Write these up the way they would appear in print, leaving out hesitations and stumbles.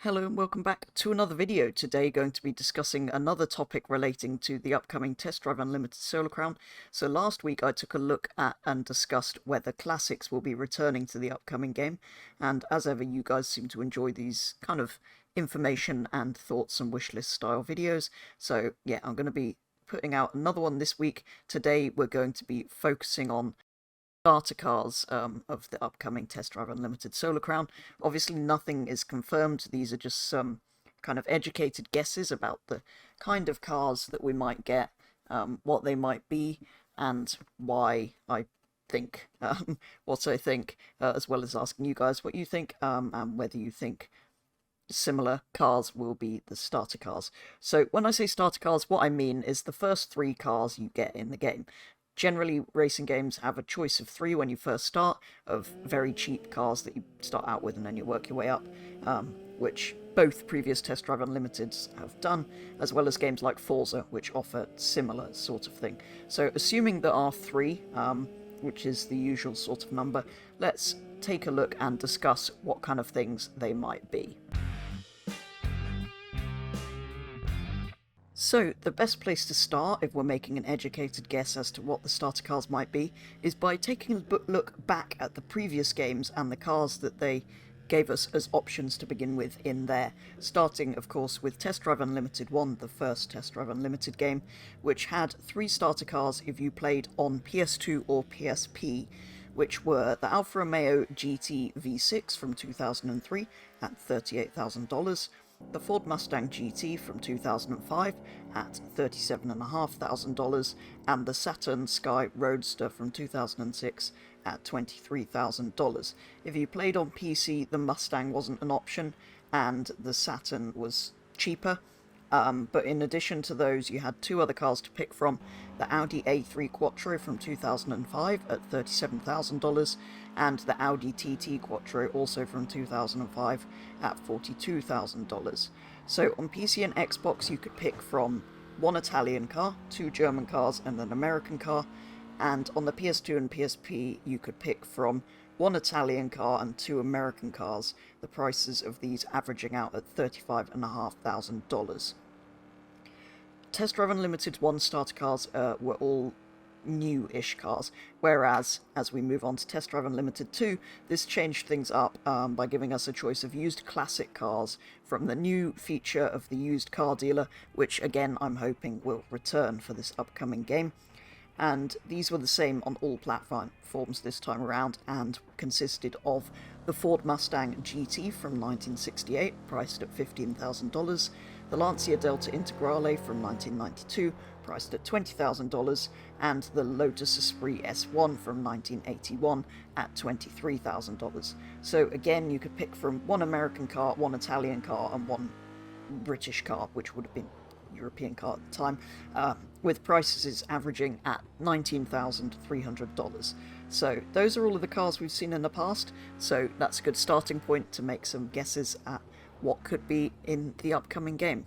Hello and welcome back to another video. Today going to be discussing another topic relating to the upcoming Test Drive Unlimited Solar Crown. So last week I took a look at and discussed whether classics will be returning to the upcoming game, and as ever you guys seem to enjoy these kind of information and thoughts and wishlist style videos. So yeah, I'm going to be putting out another one this week. Today we're going to be focusing on starter cars of the upcoming Test Drive Unlimited Solar Crown. Obviously nothing is confirmed, these are just some kind of educated guesses about the kind of cars that we might get, what they might be, and why I think what I think, as well as asking you guys what you think, and whether you think similar cars will be the starter cars. So when I say starter cars, what I mean is the first three cars you get in the game. Generally, racing games have a choice of three when you first start, of very cheap cars that you start out with and then you work your way up, which both previous Test Drive Unlimiteds have done, as well as games like Forza, which offer similar sort of thing. So assuming there are three, which is the usual sort of number, let's take a look and discuss what kind of things they might be. So, the best place to start, if we're making an educated guess as to what the starter cars might be, is by taking a look back at the previous games and the cars that they gave us as options to begin with in there. Starting, of course, with Test Drive Unlimited 1, the first Test Drive Unlimited game, which had three starter cars if you played on PS2 or PSP, which were the Alfa Romeo GT V6 from 2003 at $38,000, the Ford Mustang GT from 2005 at $37,500, and the Saturn Sky Roadster from 2006 at $23,000. If you played on PC, the Mustang wasn't an option, and the Saturn was cheaper. But in addition to those, you had two other cars to pick from: the Audi A3 Quattro from 2005 at $37,000, and the Audi TT Quattro, also from 2005, at $42,000. So on PC and Xbox you could pick from one Italian car, two German cars, and an American car, and on the PS2 and PSP you could pick from one Italian car and two American cars, the prices of these averaging out at $35,500. Test Drive Unlimited 1 starter cars were all new-ish cars, whereas as we move on to Test Drive Unlimited 2, this changed things up by giving us a choice of used classic cars from the new feature of the used car dealer, which again I'm hoping will return for this upcoming game. And these were the same on all platforms this time around, and consisted of the Ford Mustang GT from 1968, priced at $15,000, the Lancia Delta Integrale from 1992, priced at $20,000, and the Lotus Esprit S1 from 1981 at $23,000. So again, you could pick from one American car, one Italian car, and one British car, which would have been European car at the time, with prices averaging at $19,300. So those are all of the cars we've seen in the past, so that's a good starting point to make some guesses at what could be in the upcoming game.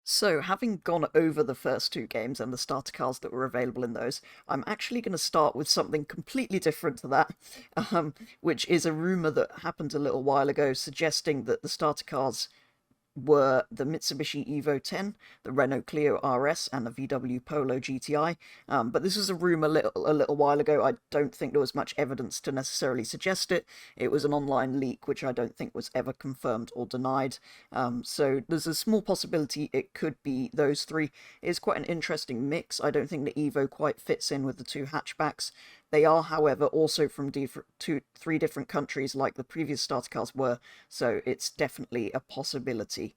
So, having gone over the first two games and the starter cars that were available in those, I'm actually going to start with something completely different to that, which is a rumour that happened a little while ago suggesting that the starter cars were the Mitsubishi Evo 10, the Renault Clio RS, and the VW Polo GTI. But this was a rumour a little while ago. I don't think there was much evidence to necessarily suggest it. It was an online leak, which I don't think was ever confirmed or denied. So there's a small possibility it could be those three. It's quite an interesting mix. I don't think the Evo quite fits in with the two hatchbacks. They are, however, also from three different countries like the previous starter cars were, so it's definitely a possibility.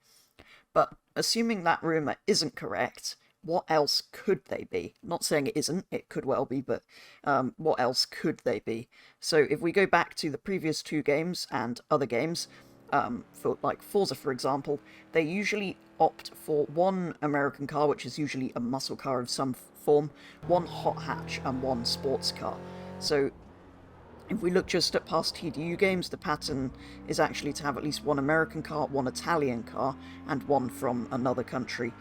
But assuming that rumour isn't correct, what else could they be? I'm not saying it isn't, it could well be, but what else could they be? So if we go back to the previous two games and other games, for like Forza for example, they usually opt for one American car, which is usually a muscle car of some form, one hot hatch, and one sports car. So if we look just at past TDU games, the pattern is actually to have at least one American car, one Italian car, and one from another country,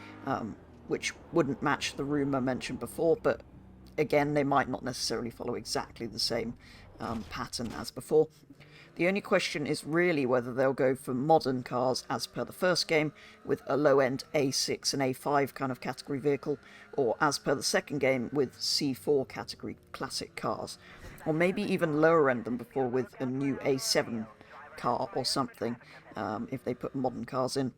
which wouldn't match the rumour mentioned before, but again, they might not necessarily follow exactly the same pattern as before. The only question is really whether they'll go for modern cars as per the first game, with a low-end A6 and A5 kind of category vehicle, or as per the second game with C4 category classic cars. Or maybe even lower end than before with a new A7 car or something, if they put modern cars in.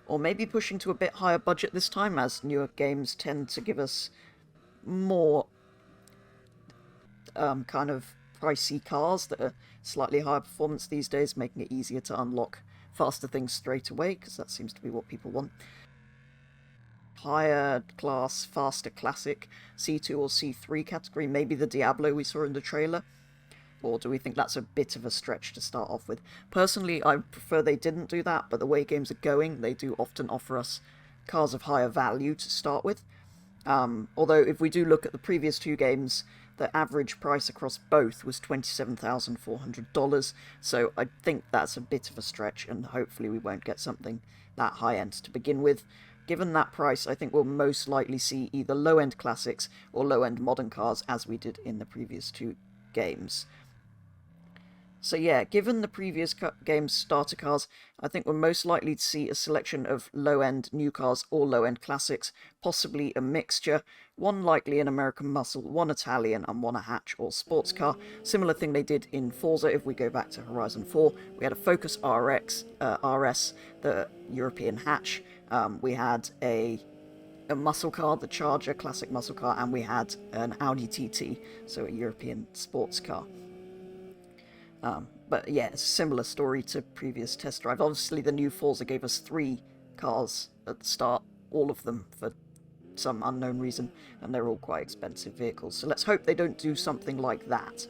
Or maybe pushing to a bit higher budget this time, as newer games tend to give us more kind of pricey cars that are slightly higher performance these days, making it easier to unlock faster things straight away, because that seems to be what people want. Higher class, faster classic, C2 or C3 category, maybe the Diablo we saw in the trailer? Or do we think that's a bit of a stretch to start off with? Personally, I prefer they didn't do that, but the way games are going, they do often offer us cars of higher value to start with. Although, if we do look at the previous two games, the average price across both was $27,400, so I think that's a bit of a stretch, and hopefully we won't get something that high-end to begin with. Given that price, I think we'll most likely see either low-end classics or low-end modern cars, as we did in the previous two games. So yeah, given the previous game's starter cars, I think we're most likely to see a selection of low-end new cars or low-end classics, possibly a mixture, one likely an American muscle, one Italian, and one a hatch or sports car. Similar thing they did in Forza if we go back to Horizon 4. We had a Focus RS, the European hatch. We had a muscle car, the Charger classic muscle car, and we had an Audi TT, so a European sports car. But yeah, it's a similar story to previous test drive. Obviously, the new Forza gave us 3 cars at the start, all of them for some unknown reason, and they're all quite expensive vehicles. So let's hope they don't do something like that.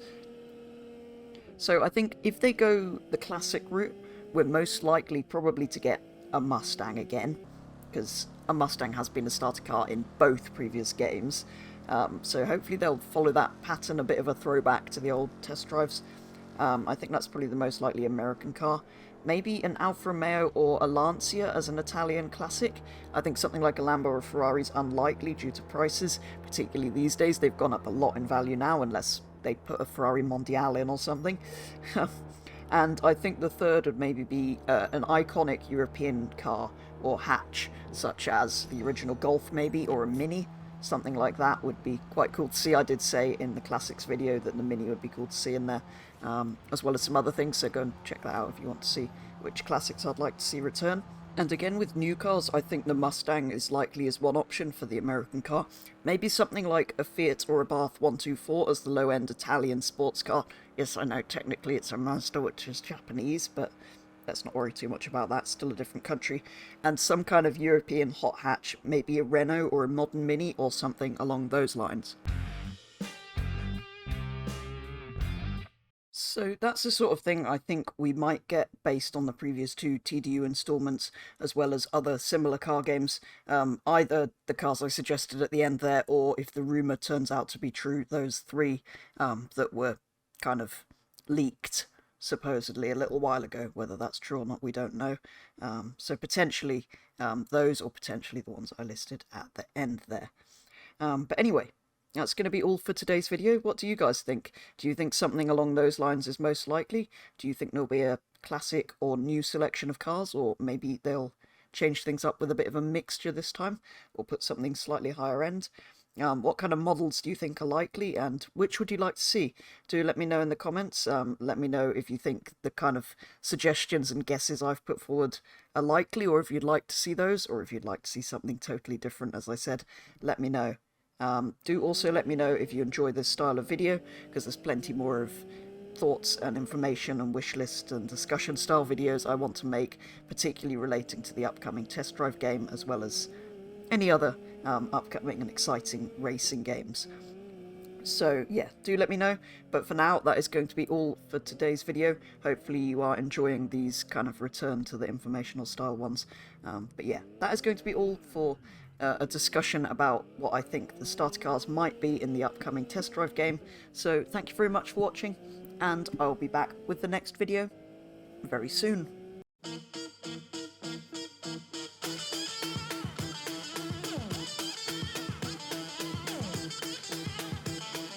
So I think if they go the classic route, we're most likely probably to get a Mustang again, because a Mustang has been a starter car in both previous games. So hopefully they'll follow that pattern, a bit of a throwback to the old test drives. I think that's probably the most likely American car. Maybe an Alfa Romeo or a Lancia as an Italian classic. I think something like a Lambo or a Ferrari is unlikely due to prices, particularly these days. They've gone up a lot in value now, unless they put a Ferrari Mondiale in or something. And I think the third would maybe be an iconic European car or hatch, such as the original Golf maybe, or a Mini. Something like that would be quite cool to see. I did say in the classics video that the Mini would be cool to see in there, as well as some other things, so go and check that out if you want to see which classics I'd like to see return. And again, with new cars, I think the Mustang is likely as one option for the American car. Maybe something like a Fiat or a Bath 124 as the low-end Italian sports car. Yes, I know technically it's a Mazda, which is Japanese, but let's not worry too much about that, still a different country. And some kind of European hot hatch, maybe a Renault or a modern Mini or something along those lines. So that's the sort of thing I think we might get based on the previous 2 TDU installments, as well as other similar car games. Either the cars I suggested at the end there, or if the rumour turns out to be true, those 3 that were kind of leaked supposedly a little while ago. Whether that's true or not, we don't know. So potentially those, or potentially the ones I listed at the end there. But anyway, that's going to be all for today's video. What do you guys think? Do you think something along those lines is most likely? Do you think there'll be a classic or new selection of cars, or maybe they'll change things up with a bit of a mixture this time, or put something slightly higher end? What kind of models do you think are likely, and which would you like to see? Do let me know in the comments. Let me know if you think the kind of suggestions and guesses I've put forward are likely, or if you'd like to see those, or if you'd like to see something totally different. As I said, let me know. Do also let me know if you enjoy this style of video, because there's plenty more of thoughts and information and wish list and discussion style videos I want to make, particularly relating to the upcoming test drive game, as well as any other upcoming and exciting racing games. So yeah, do let me know. But for now, that is going to be all for today's video. Hopefully you are enjoying these kind of return to the informational style ones. But yeah, that is going to be all for a discussion about what I think the starter cars might be in the upcoming test drive game. So thank you very much for watching, and I'll be back with the next video very soon.